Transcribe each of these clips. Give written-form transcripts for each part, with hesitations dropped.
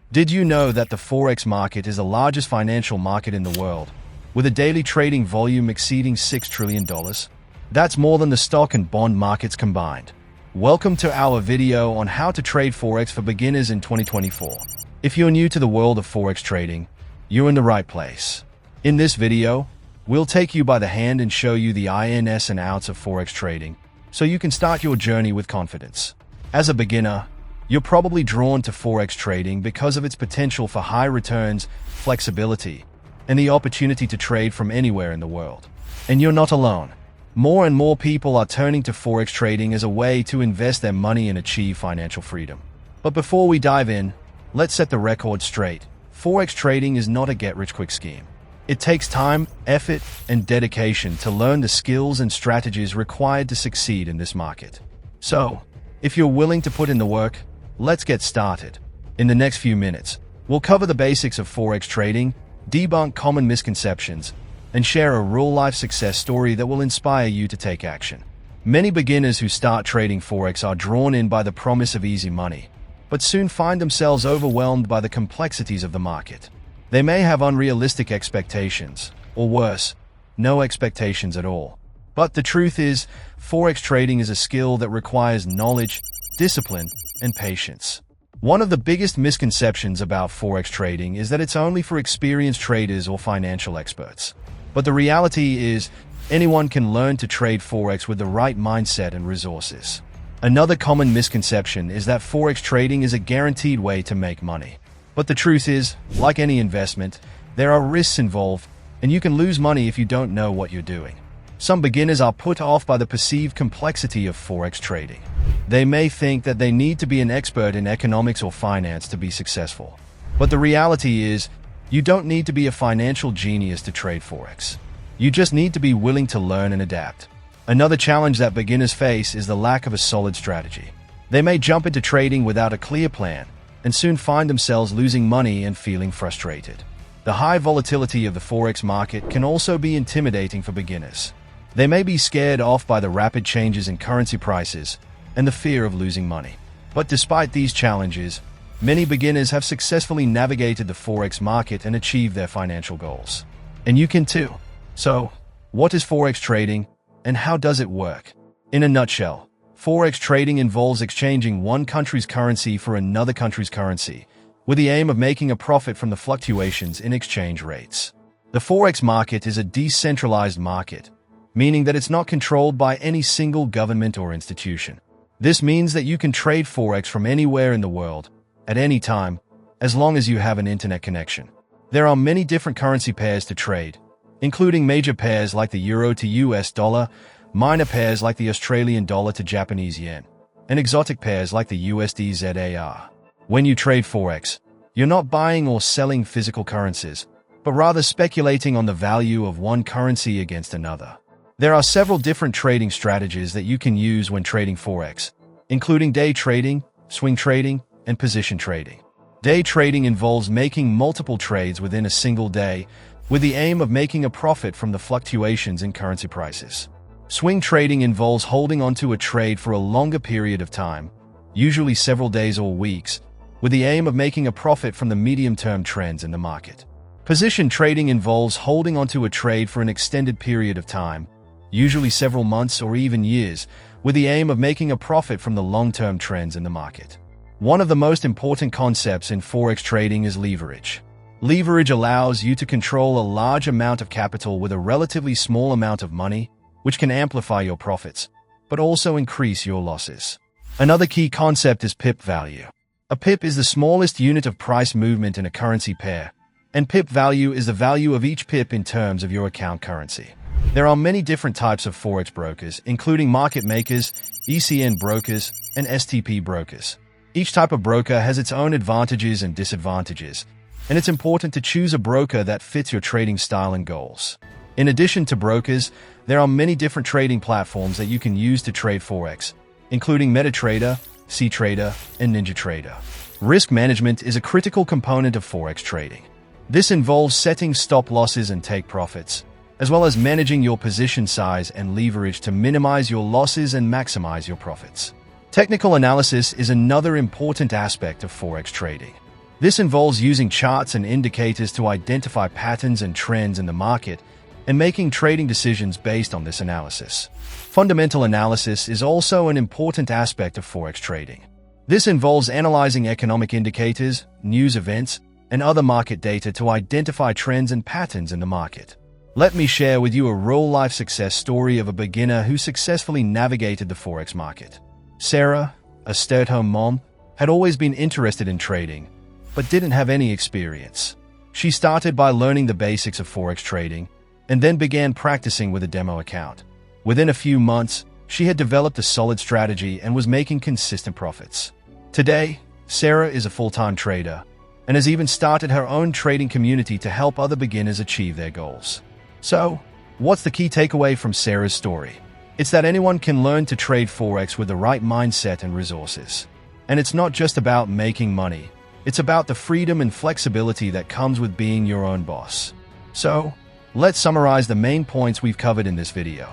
Did you know that the Forex market is the largest financial market in the world, with a daily trading volume exceeding $6 trillion? That's more than the stock and bond markets combined. Welcome to our video on how to trade Forex for beginners in 2024. If you're new to the world of Forex trading, you're in the right place. In this video, we'll take you by the hand and show you the ins and outs of Forex trading, so you can start your journey with confidence. As a beginner, you're probably drawn to Forex trading because of its potential for high returns, flexibility, and the opportunity to trade from anywhere in the world. And you're not alone. More and more people are turning to Forex trading as a way to invest their money and achieve financial freedom. But before we dive in, let's set the record straight. Forex trading is not a get-rich-quick scheme. It takes time, effort, and dedication to learn the skills and strategies required to succeed in this market. So, if you're willing to put in the work, let's get started. In the next few minutes, we'll cover the basics of Forex trading, debunk common misconceptions, and share a real-life success story that will inspire you to take action. Many beginners who start trading Forex are drawn in by the promise of easy money, but soon find themselves overwhelmed by the complexities of the market. They may have unrealistic expectations, or worse, no expectations at all. But the truth is, Forex trading is a skill that requires knowledge, discipline, and patience. One of the biggest misconceptions about Forex trading is that it's only for experienced traders or financial experts. But the reality is, anyone can learn to trade Forex with the right mindset and resources. Another common misconception is that Forex trading is a guaranteed way to make money. But the truth is, like any investment, there are risks involved, and you can lose money if you don't know what you're doing. Some beginners are put off by the perceived complexity of Forex trading. They may think that they need to be an expert in economics or finance to be successful. But the reality is, you don't need to be a financial genius to trade Forex. You just need to be willing to learn and adapt. Another challenge that beginners face is the lack of a solid strategy. They may jump into trading without a clear plan, and soon find themselves losing money and feeling frustrated. The high volatility of the Forex market can also be intimidating for beginners. They may be scared off by the rapid changes in currency prices and the fear of losing money. But despite these challenges, many beginners have successfully navigated the Forex market and achieved their financial goals. And you can too. So, what is Forex trading, and how does it work? In a nutshell, Forex trading involves exchanging one country's currency for another country's currency, with the aim of making a profit from the fluctuations in exchange rates. The Forex market is a decentralized market, meaning that it's not controlled by any single government or institution. This means that you can trade Forex from anywhere in the world, at any time, as long as you have an internet connection. There are many different currency pairs to trade, including major pairs like the euro to US dollar, minor pairs like the Australian dollar to Japanese yen, and exotic pairs like the USD ZAR. When you trade Forex, you're not buying or selling physical currencies, but rather speculating on the value of one currency against another. There are several different trading strategies that you can use when trading Forex, including day trading, swing trading, and position trading. Day trading involves making multiple trades within a single day, with the aim of making a profit from the fluctuations in currency prices. Swing trading involves holding onto a trade for a longer period of time, usually several days or weeks, with the aim of making a profit from the medium-term trends in the market. Position trading involves holding onto a trade for an extended period of time, usually several months or even years, with the aim of making a profit from the long-term trends in the market. One of the most important concepts in Forex trading is leverage. Leverage allows you to control a large amount of capital with a relatively small amount of money, which can amplify your profits, but also increase your losses. Another key concept is pip value. A pip is the smallest unit of price movement in a currency pair, and pip value is the value of each pip in terms of your account currency. There are many different types of Forex brokers, including market makers, ECN brokers, and STP brokers. Each type of broker has its own advantages and disadvantages, and it's important to choose a broker that fits your trading style and goals. In addition to brokers, there are many different trading platforms that you can use to trade Forex, including MetaTrader, CTrader, and NinjaTrader. Risk management is a critical component of Forex trading. This involves setting stop losses and take profits, as well as managing your position size and leverage to minimize your losses and maximize your profits. Technical analysis is another important aspect of Forex trading. This involves using charts and indicators to identify patterns and trends in the market and making trading decisions based on this analysis. Fundamental analysis is also an important aspect of Forex trading. This involves analyzing economic indicators, news events, and other market data to identify trends and patterns in the market. Let me share with you a real-life success story of a beginner who successfully navigated the Forex market. Sarah, a stay-at-home mom, had always been interested in trading, but didn't have any experience. She started by learning the basics of Forex trading and then began practicing with a demo account. Within a few months, she had developed a solid strategy and was making consistent profits. Today, Sarah is a full-time trader and has even started her own trading community to help other beginners achieve their goals. So, what's the key takeaway from Sarah's story? It's that anyone can learn to trade Forex with the right mindset and resources. And it's not just about making money. It's about the freedom and flexibility that comes with being your own boss. So, let's summarize the main points we've covered in this video.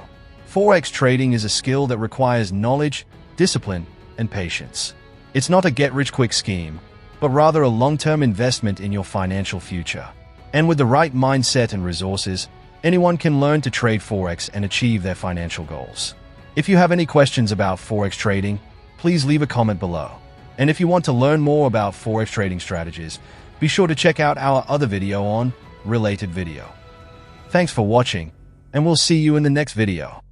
Forex trading is a skill that requires knowledge, discipline, and patience. It's not a get-rich-quick scheme, but rather a long-term investment in your financial future. And with the right mindset and resources, anyone can learn to trade Forex and achieve their financial goals. If you have any questions about Forex trading, please leave a comment below. And if you want to learn more about Forex trading strategies, be sure to check out our other video on related video. Thanks for watching, and we'll see you in the next video.